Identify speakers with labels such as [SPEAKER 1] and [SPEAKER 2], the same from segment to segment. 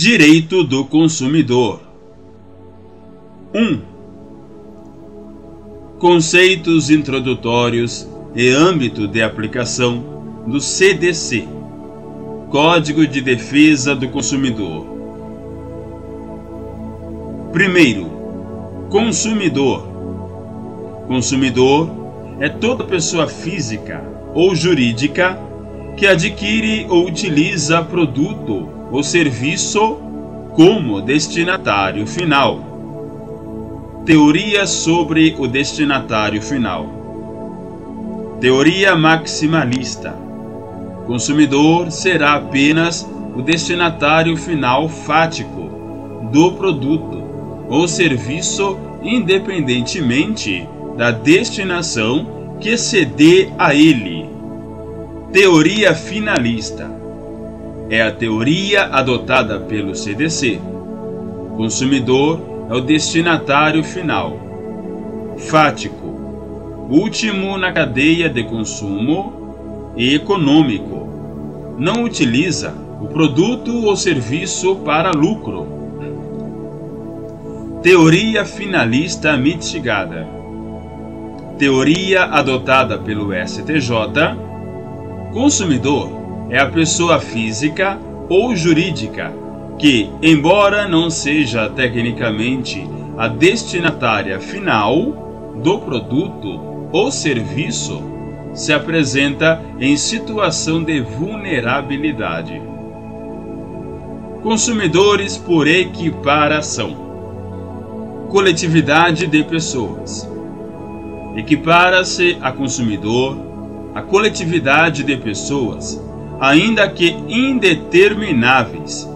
[SPEAKER 1] Direito do consumidor. 1. Conceitos introdutórios e âmbito de aplicação do CDC, Código de Defesa do Consumidor. Primeiro, consumidor. Consumidor é toda pessoa física ou jurídica que adquire ou utiliza produto ou serviço como destinatário final. Teoria sobre o destinatário final. Teoria maximalista. Consumidor será apenas o destinatário final fático do produto ou serviço, independentemente da destinação que se dê a ele. Teoria finalista. É a teoria adotada pelo CDC. Consumidor é o destinatário final, fático, último na cadeia de consumo e econômico. Não utiliza o produto ou serviço para lucro. Teoria finalista mitigada. Teoria adotada pelo STJ. Consumidor é a pessoa física ou jurídica que, embora não seja tecnicamente a destinatária final do produto ou serviço, se apresenta em situação de vulnerabilidade. Consumidores por equiparação. Coletividade de pessoas. Equipara-se a consumidor a coletividade de pessoas, ainda que indetermináveis,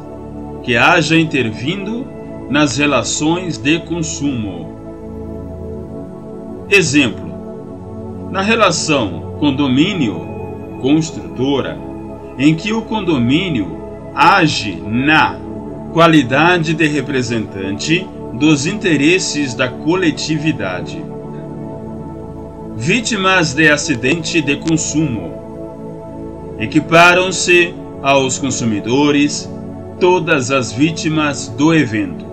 [SPEAKER 1] que haja intervindo nas relações de consumo. Exemplo: na relação condomínio-construtora, em que o condomínio age na qualidade de representante dos interesses da coletividade. Vítimas de acidente de consumo. Equiparam-se aos consumidores todas as vítimas do evento.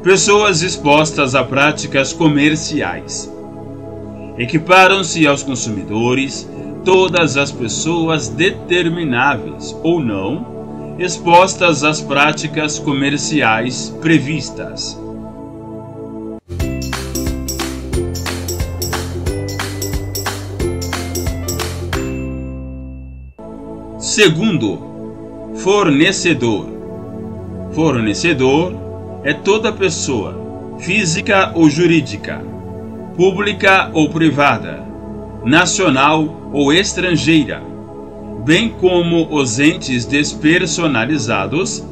[SPEAKER 1] Pessoas expostas a práticas comerciais. Equiparam-se aos consumidores todas as pessoas determináveis ou não expostas às práticas comerciais previstas. Segundo, fornecedor. Fornecedor é toda pessoa, física ou jurídica, pública ou privada, nacional ou estrangeira, bem como os entes despersonalizados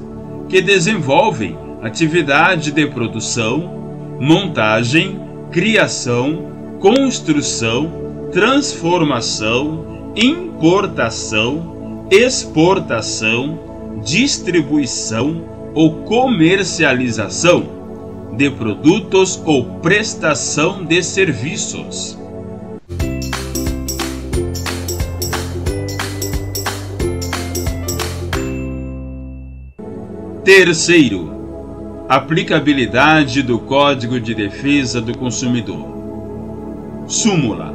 [SPEAKER 1] que desenvolvem atividade de produção, montagem, criação, construção, transformação, importação, exportação, distribuição ou comercialização de produtos ou prestação de serviços. Terceiro, aplicabilidade do Código de Defesa do Consumidor. Súmula.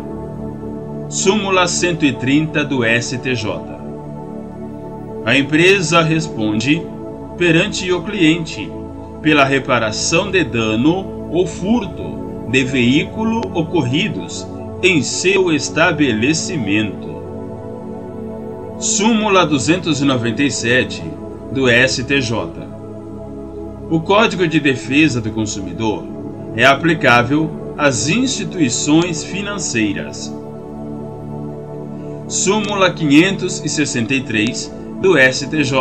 [SPEAKER 1] Súmula 130 do STJ. A empresa responde perante o cliente pela reparação de dano ou furto de veículo ocorridos em seu estabelecimento. Súmula 297 do STJ. O Código de Defesa do Consumidor é aplicável às instituições financeiras. Súmula 563 do STJ.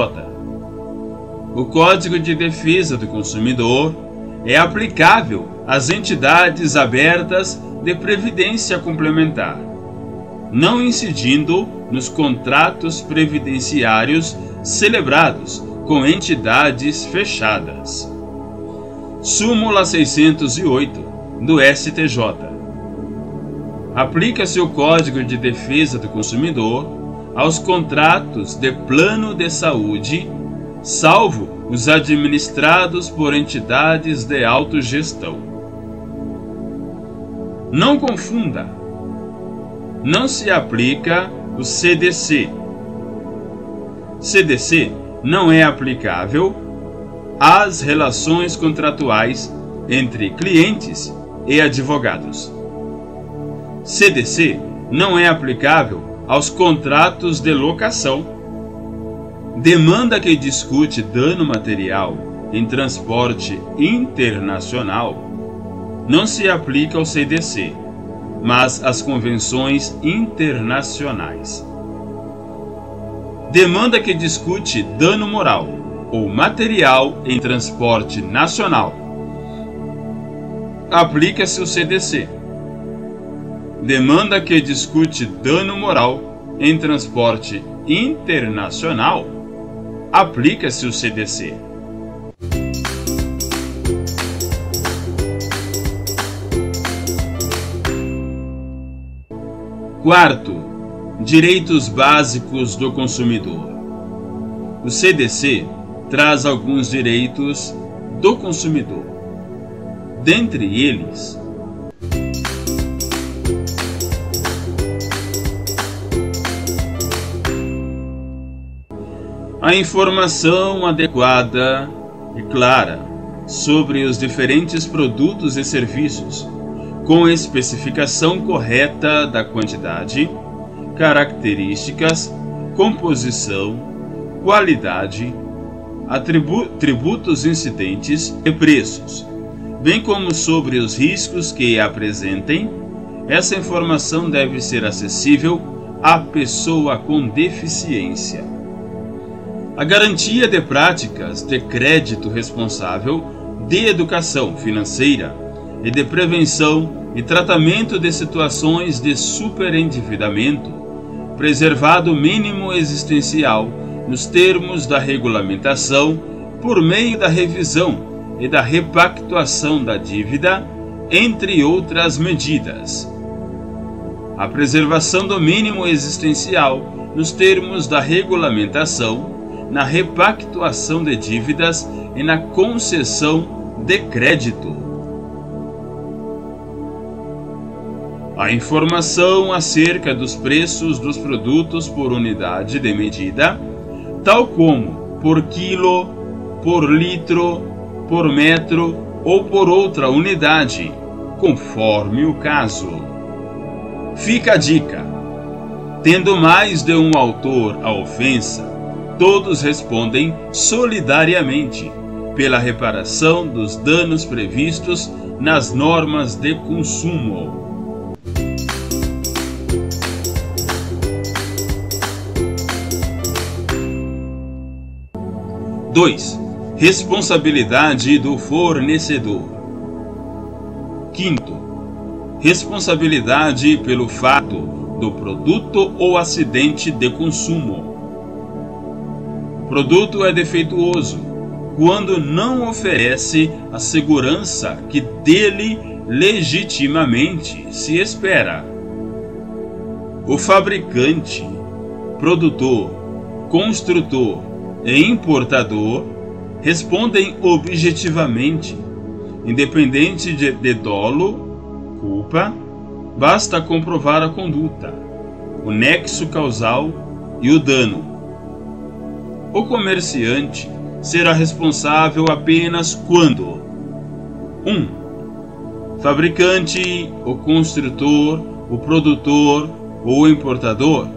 [SPEAKER 1] O Código de Defesa do Consumidor é aplicável às entidades abertas de previdência complementar, não incidindo nos contratos previdenciários celebrados com entidades fechadas. Súmula 608 do STJ. Aplica-se o Código de Defesa do Consumidor aos contratos de plano de saúde salvo os administrados por entidades de autogestão. Não confunda. Não se aplica o CDC. CDC não é aplicável às relações contratuais entre clientes e advogados. CDC não é aplicável aos contratos de locação. Demanda que discute dano material em transporte internacional não se aplica ao CDC, mas às convenções internacionais. Demanda que discute dano moral ou material em transporte nacional aplica-se o CDC. Demanda que discute dano moral em transporte internacional aplica-se o CDC. Quarto, direitos básicos do consumidor. O CDC traz alguns direitos do consumidor. Dentre eles, a informação adequada e clara sobre os diferentes produtos e serviços, com especificação correta da quantidade, características, composição, qualidade, tributos incidentes e preços, bem como sobre os riscos que apresentem. Essa informação deve ser acessível à pessoa com deficiência. A garantia de práticas de crédito responsável, de educação financeira e de prevenção e tratamento de situações de superendividamento, preservado o mínimo existencial nos termos da regulamentação por meio da revisão e da repactuação da dívida, entre outras medidas. A preservação do mínimo existencial nos termos da regulamentação, na repactuação de dívidas e na concessão de crédito. A informação acerca dos preços dos produtos por unidade de medida, tal como por quilo, por litro, por metro ou por outra unidade, conforme o caso. Fica a dica: tendo mais de um autor a ofensa, todos respondem solidariamente pela reparação dos danos previstos nas normas de consumo. 2. Responsabilidade do fornecedor. Quinto, responsabilidade pelo fato do produto ou acidente de consumo. O produto é defeituoso quando não oferece a segurança que dele legitimamente se espera. O fabricante, produtor, construtor e importador respondem objetivamente, independente de dolo, culpa, basta comprovar a conduta, o nexo causal e o dano. O comerciante será responsável apenas quando 1. Fabricante, o construtor, o produtor ou o importador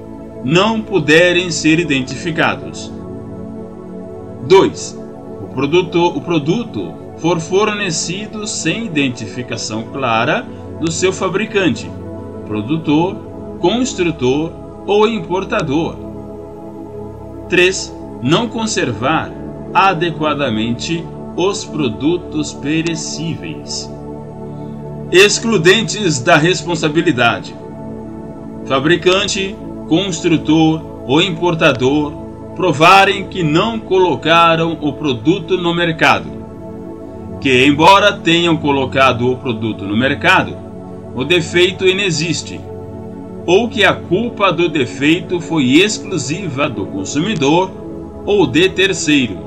[SPEAKER 1] não puderem ser identificados. 2. O produto for fornecido sem identificação clara do seu fabricante, produtor, construtor ou importador. 3. Não conservar adequadamente os produtos perecíveis. Excludentes da responsabilidade: fabricante, construtor ou importador provarem que não colocaram o produto no mercado, que, embora tenham colocado o produto no mercado, o defeito inexiste, ou que a culpa do defeito foi exclusiva do consumidor ou de terceiro.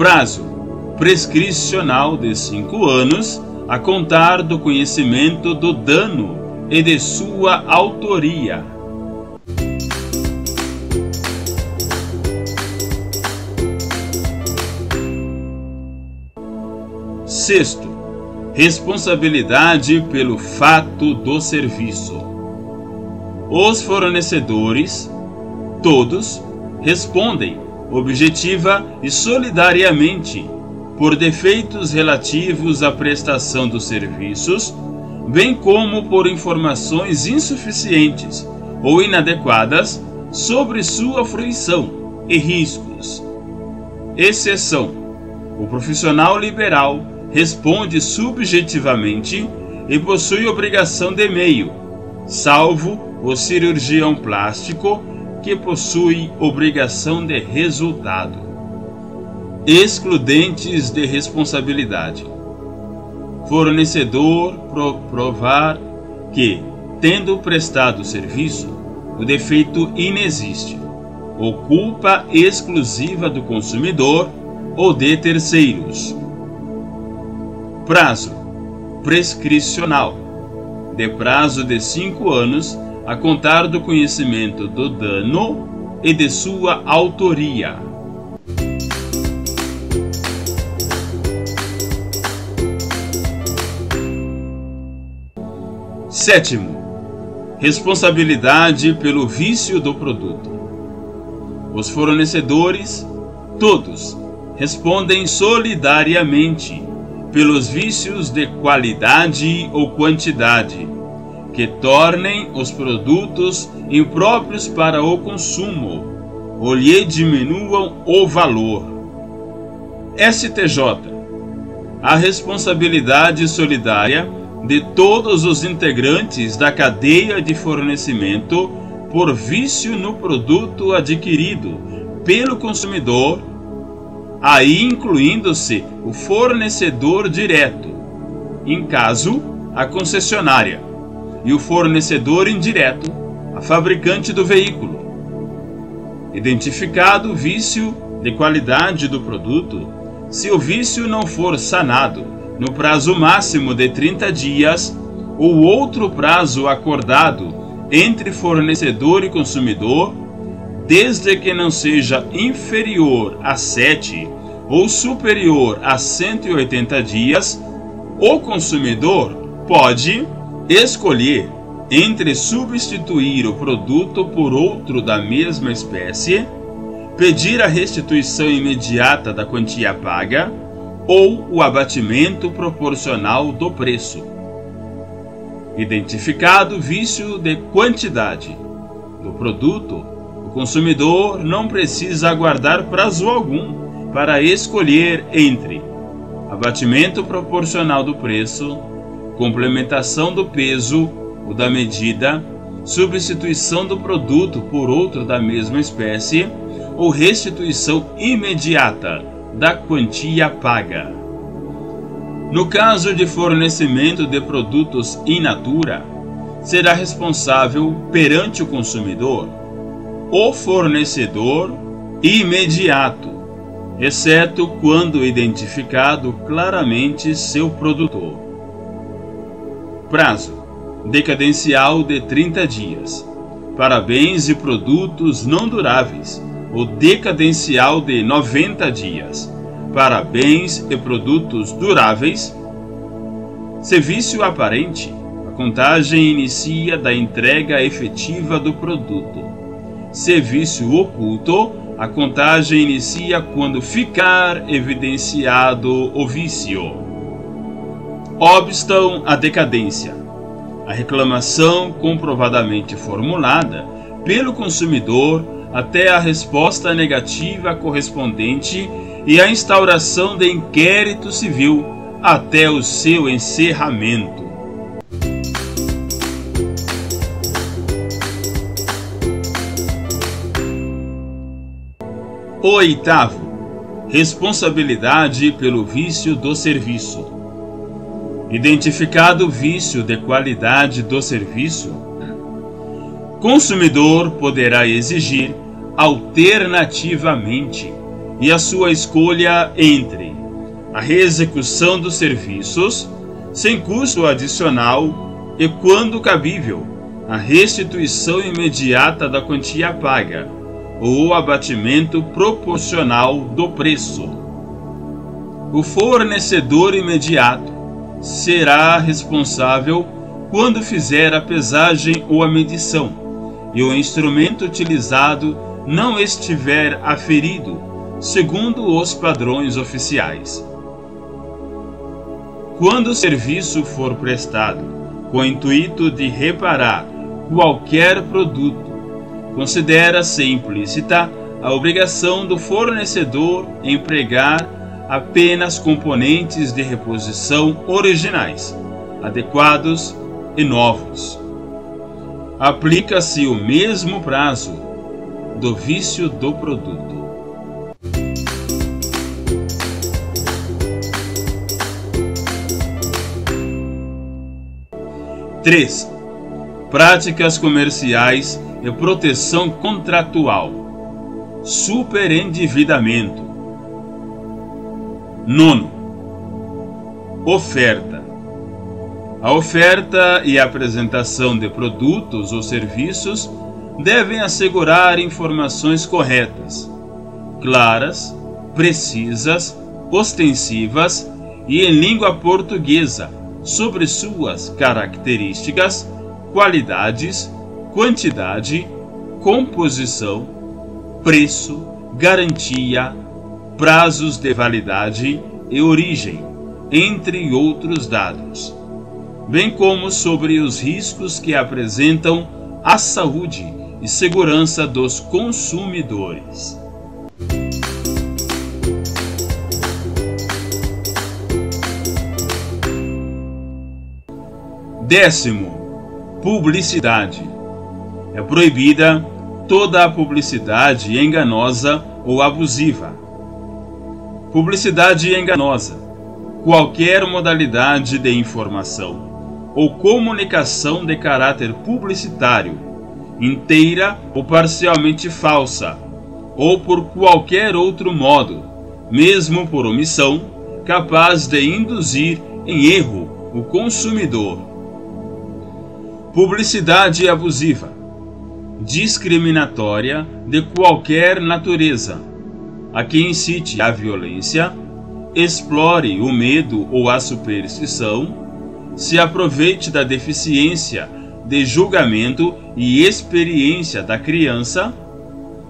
[SPEAKER 1] Prazo prescricional de 5 anos a contar do conhecimento do dano e de sua autoria. Sexto, responsabilidade pelo fato do serviço. Os fornecedores, todos, respondem objetiva e solidariamente por defeitos relativos à prestação dos serviços, bem como por informações insuficientes ou inadequadas sobre sua fruição e riscos. Exceção: o profissional liberal responde subjetivamente e possui obrigação de meio, salvo o cirurgião plástico, que possui obrigação de resultado. Excludentes de responsabilidade: fornecedor provar que, tendo prestado o serviço, o defeito inexiste, ou culpa exclusiva do consumidor ou de terceiros. Prazo prescricional de prazo de 5 anos a contar do conhecimento do dano e de sua autoria. Sétimo, responsabilidade pelo vício do produto. Os fornecedores, todos, respondem solidariamente pelos vícios de qualidade ou quantidade que tornem os produtos impróprios para o consumo ou lhe diminuam o valor. STJ. A responsabilidade solidária de todos os integrantes da cadeia de fornecimento por vício no produto adquirido pelo consumidor, aí incluindo-se o fornecedor direto, em caso, a concessionária, e o fornecedor indireto, a fabricante do veículo. Identificado o vício de qualidade do produto, se o vício não for sanado no prazo máximo de 30 dias ou outro prazo acordado entre fornecedor e consumidor, desde que não seja inferior a 7 ou superior a 180 dias, o consumidor pode escolher entre substituir o produto por outro da mesma espécie, pedir a restituição imediata da quantia paga ou o abatimento proporcional do preço. Identificado o vício de quantidade do produto, o consumidor não precisa aguardar prazo algum para escolher entre abatimento proporcional do preço, complementação do peso ou da medida, substituição do produto por outro da mesma espécie ou restituição imediata da quantia paga. No caso de fornecimento de produtos in natura, será responsável perante o consumidor o fornecedor imediato, exceto quando identificado claramente seu produtor. Prazo decadencial de 30 dias para bens e produtos não duráveis, ou decadencial de 90 dias para bens e produtos duráveis. Se vício aparente, a contagem inicia da entrega efetiva do produto. Se vício oculto, a contagem inicia quando ficar evidenciado o vício. Obstam à decadência: a reclamação comprovadamente formulada pelo consumidor até a resposta negativa correspondente e a instauração de inquérito civil até o seu encerramento. Oitavo, responsabilidade pelo vício do serviço. Identificado o vício de qualidade do serviço, consumidor poderá exigir alternativamente e a sua escolha entre a reexecução dos serviços, sem custo adicional e, quando cabível, a restituição imediata da quantia paga ou o abatimento proporcional do preço. O fornecedor imediato será responsável quando fizer a pesagem ou a medição e o instrumento utilizado não estiver aferido segundo os padrões oficiais. Quando o serviço for prestado com o intuito de reparar qualquer produto, considera-se implícita a obrigação do fornecedor empregar apenas componentes de reposição originais, adequados e novos. Aplica-se o mesmo prazo do vício do produto. 3. Práticas comerciais e proteção contratual. Superendividamento. 9. Oferta. A oferta e a apresentação de produtos ou serviços devem assegurar informações corretas, claras, precisas, ostensivas e em língua portuguesa sobre suas características, qualidades, quantidade, composição, preço, garantia, prazos de validade e origem, entre outros dados, bem como sobre os riscos que apresentam à saúde e segurança dos consumidores. 10. Publicidade. É proibida toda a publicidade enganosa ou abusiva. Publicidade enganosa. Qualquer modalidade de informação ou comunicação de caráter publicitário, inteira ou parcialmente falsa, ou por qualquer outro modo, mesmo por omissão, capaz de induzir em erro o consumidor. Publicidade abusiva, discriminatória de qualquer natureza, a que incite à violência, explore o medo ou a superstição, se aproveite da deficiência de julgamento e experiência da criança,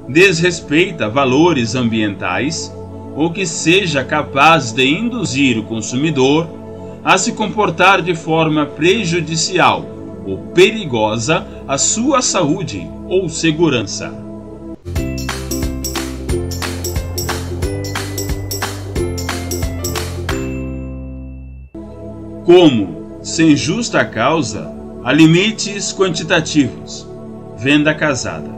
[SPEAKER 1] desrespeita valores ambientais ou que seja capaz de induzir o consumidor a se comportar de forma prejudicial ou perigosa à sua saúde ou segurança. 1. Sem justa causa, há limites quantitativos. Venda casada.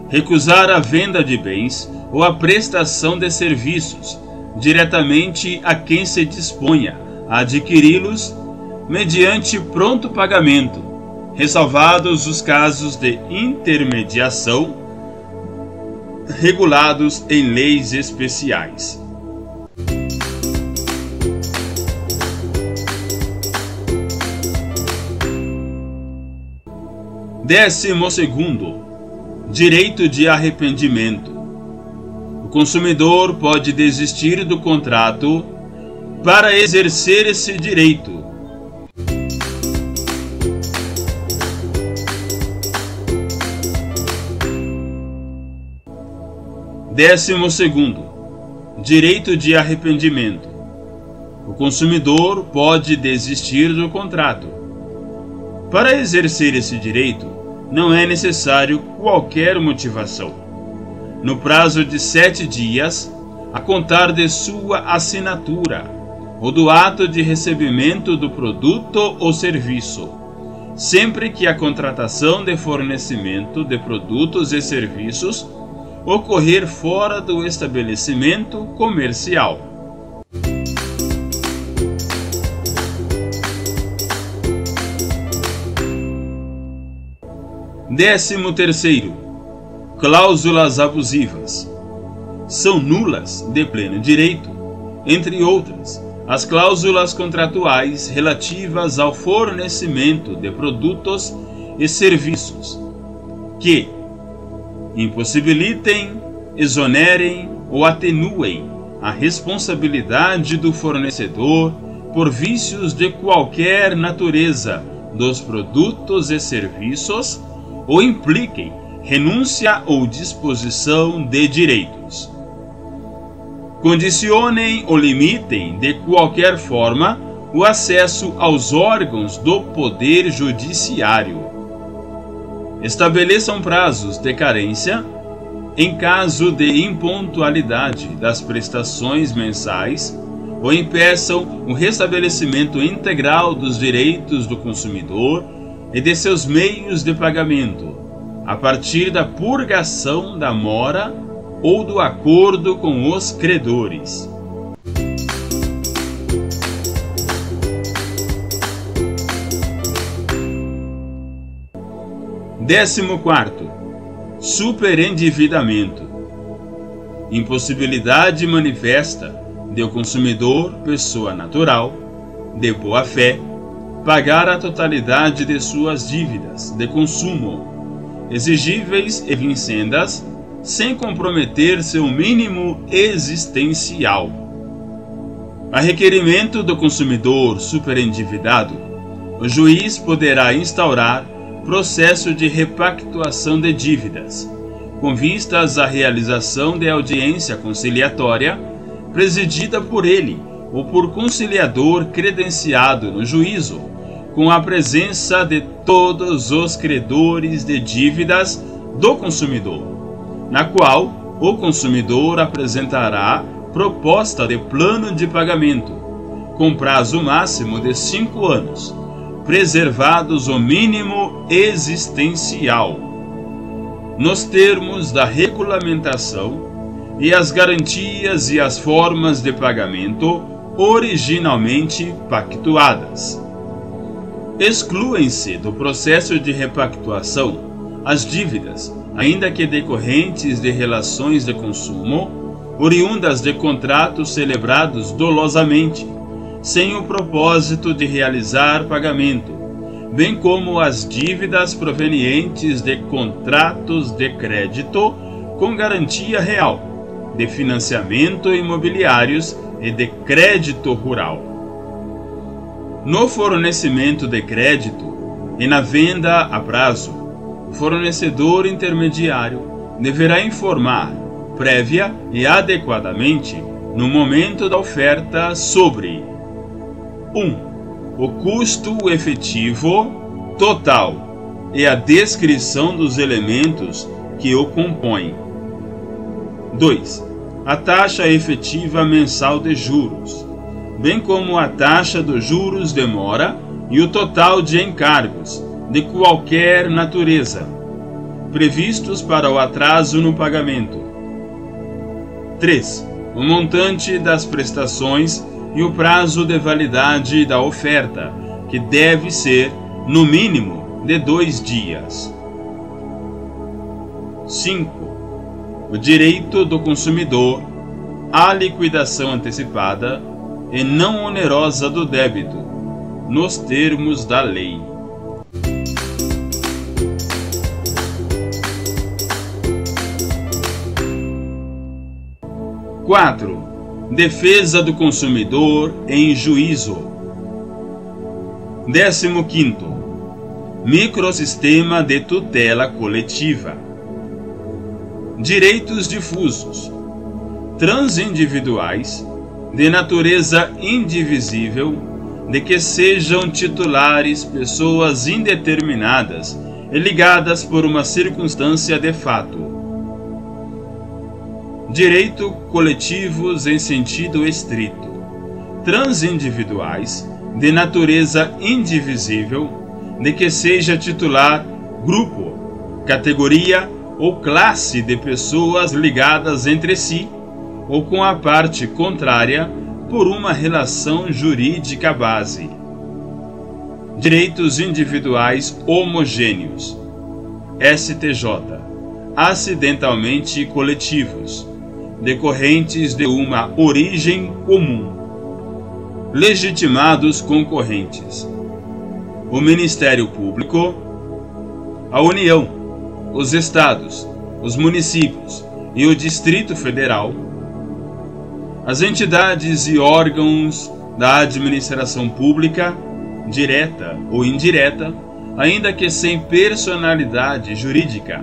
[SPEAKER 1] Recusar a venda de bens ou a prestação de serviços diretamente a quem se disponha a adquiri-los mediante pronto pagamento, ressalvados os casos de intermediação regulados em leis especiais. 12º. Direito de arrependimento. O consumidor pode desistir do contrato para exercer esse direito. 12º. Direito de arrependimento. O consumidor pode desistir do contrato. Para exercer esse direito, não é necessário qualquer motivação. No prazo de 7 dias, a contar de sua assinatura, ou do ato de recebimento do produto ou serviço, sempre que a contratação de fornecimento de produtos e serviços ocorrer fora do estabelecimento comercial. 13º. Cláusulas abusivas. são nulas de pleno direito, entre outras, as cláusulas contratuais relativas ao fornecimento de produtos e serviços que impossibilitem, exonerem ou atenuem a responsabilidade do fornecedor por vícios de qualquer natureza dos produtos e serviços ou impliquem renúncia ou disposição de direitos. Condicionem ou limitem de qualquer forma o acesso aos órgãos do Poder Judiciário. Estabeleçam prazos de carência em caso de impontualidade das prestações mensais ou impeçam o restabelecimento integral dos direitos do consumidor e de seus meios de pagamento, a partir da purgação da mora ou do acordo com os credores. Décimo quarto, superendividamento. Impossibilidade manifesta do consumidor, pessoa natural, de boa fé, pagar a totalidade de suas dívidas de consumo, exigíveis e vincendas, sem comprometer seu mínimo existencial. A requerimento do consumidor superendividado, o juiz poderá instaurar processo de repactuação de dívidas, com vistas à realização de audiência conciliatória, presidida por ele ou por conciliador credenciado no juízo, com a presença de todos os credores de dívidas do consumidor, na qual o consumidor apresentará proposta de plano de pagamento, com prazo máximo de 5 anos, preservados o mínimo existencial, nos termos da regulamentação e as garantias e as formas de pagamento originalmente pactuadas. Excluem-se do processo de repactuação as dívidas, ainda que decorrentes de relações de consumo, oriundas de contratos celebrados dolosamente, sem o propósito de realizar pagamento, bem como as dívidas provenientes de contratos de crédito com garantia real, de financiamento imobiliários e de crédito rural. No fornecimento de crédito e na venda a prazo, o fornecedor intermediário deverá informar, prévia e adequadamente, no momento da oferta sobre 1. O custo efetivo total e a descrição dos elementos que o compõem. 2. A taxa efetiva mensal de juros, bem como a taxa dos juros de mora e o total de encargos de qualquer natureza, previstos para o atraso no pagamento. 3. O montante das prestações e o prazo de validade da oferta, que deve ser, no mínimo, de 2 dias. 5. O direito do consumidor à liquidação antecipada e não onerosa do débito, nos termos da lei. Quatro. Defesa do consumidor em juízo. 15º. Microsistema de tutela coletiva. Direitos difusos, transindividuais, de natureza indivisível, de que sejam titulares pessoas indeterminadas e ligadas por uma circunstância de fato. Direito coletivos em sentido estrito, transindividuais, de natureza indivisível, de que seja titular grupo, categoria ou classe de pessoas ligadas entre si ou com a parte contrária por uma relação jurídica base. Direitos individuais homogêneos, STJ, acidentalmente coletivos, decorrentes de uma origem comum. Legitimados concorrentes: o Ministério Público, a União, os Estados, os municípios e o Distrito Federal, as entidades e órgãos da administração pública, direta ou indireta, ainda que sem personalidade jurídica,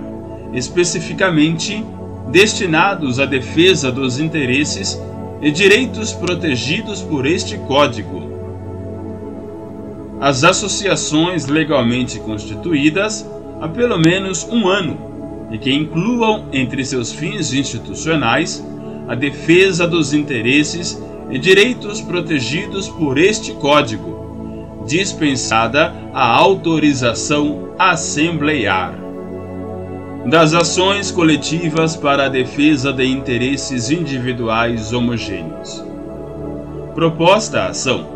[SPEAKER 1] especificamente destinados à defesa dos interesses e direitos protegidos por este Código. As associações legalmente constituídas há pelo menos um ano e que incluam entre seus fins institucionais a defesa dos interesses e direitos protegidos por este Código, dispensada a autorização assembleiar. Das ações coletivas para a defesa de interesses individuais homogêneos. Proposta a ação: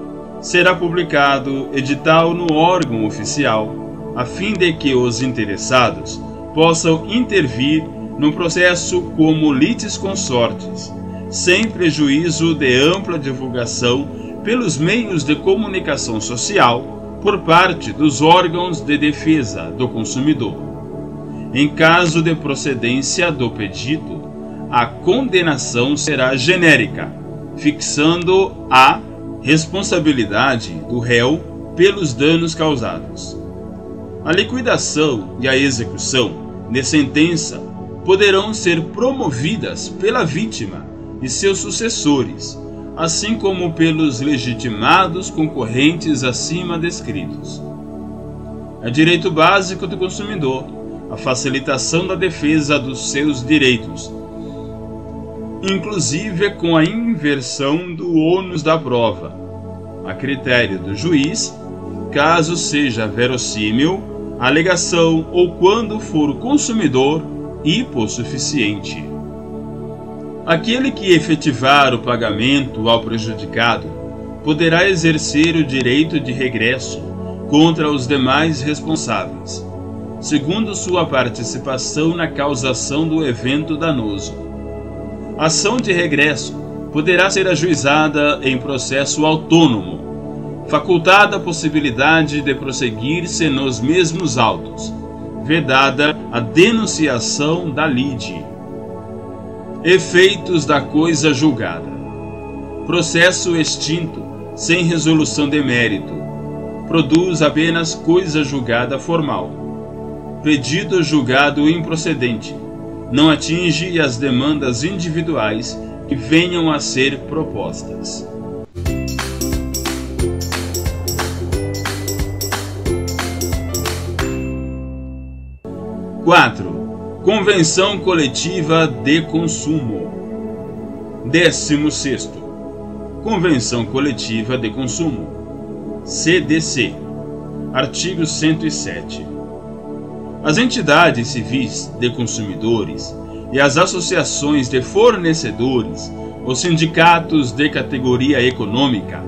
[SPEAKER 1] será publicado edital no órgão oficial, a fim de que os interessados possam intervir no processo como litisconsortes, sem prejuízo de ampla divulgação pelos meios de comunicação social por parte dos órgãos de defesa do consumidor. Em caso de procedência do pedido, a condenação será genérica, fixando a responsabilidade do réu pelos danos causados. A liquidação e a execução de sentença poderão ser promovidas pela vítima e seus sucessores, assim como pelos legitimados concorrentes acima descritos. É direito básico do consumidor a facilitação da defesa dos seus direitos, inclusive com a inversão do ônus da prova, a critério do juiz, caso seja verossímil a alegação ou quando for o consumidor hipossuficiente. Aquele que efetivar o pagamento ao prejudicado poderá exercer o direito de regresso contra os demais responsáveis, segundo sua participação na causação do evento danoso. A ação de regresso poderá ser ajuizada em processo autônomo, facultada a possibilidade de prosseguir-se nos mesmos autos, vedada a denunciação da lide. Efeitos da coisa julgada: processo extinto, sem resolução de mérito, produz apenas coisa julgada formal. Pedido julgado improcedente, não atinge as demandas individuais que venham a ser propostas. Convenção Coletiva de Consumo. 16º. Convenção Coletiva de Consumo. CDC. Artigo 107. As entidades civis de consumidores e as associações de fornecedores, os sindicatos de categoria econômica,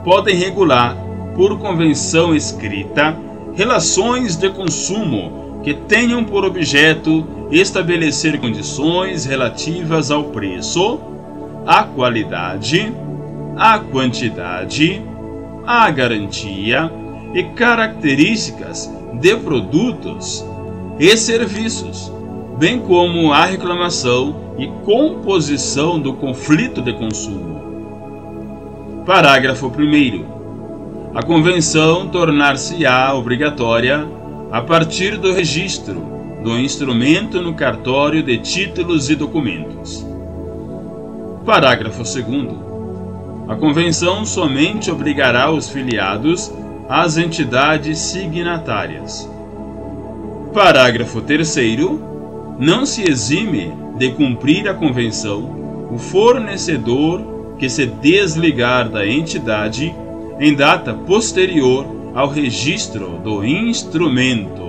[SPEAKER 1] podem regular, por convenção escrita, relações de consumo que tenham por objeto estabelecer condições relativas ao preço, à qualidade, à quantidade, à garantia e características de produtos e serviços, bem como a reclamação e composição do conflito de consumo. Parágrafo 1º. A convenção tornar-se-á obrigatória a partir do registro do instrumento no cartório de títulos e documentos. Parágrafo 2º. A convenção somente obrigará os filiados às entidades signatárias. Parágrafo 3º. Não se exime de cumprir a convenção o fornecedor que se desligar da entidade em data posterior ao registro do instrumento.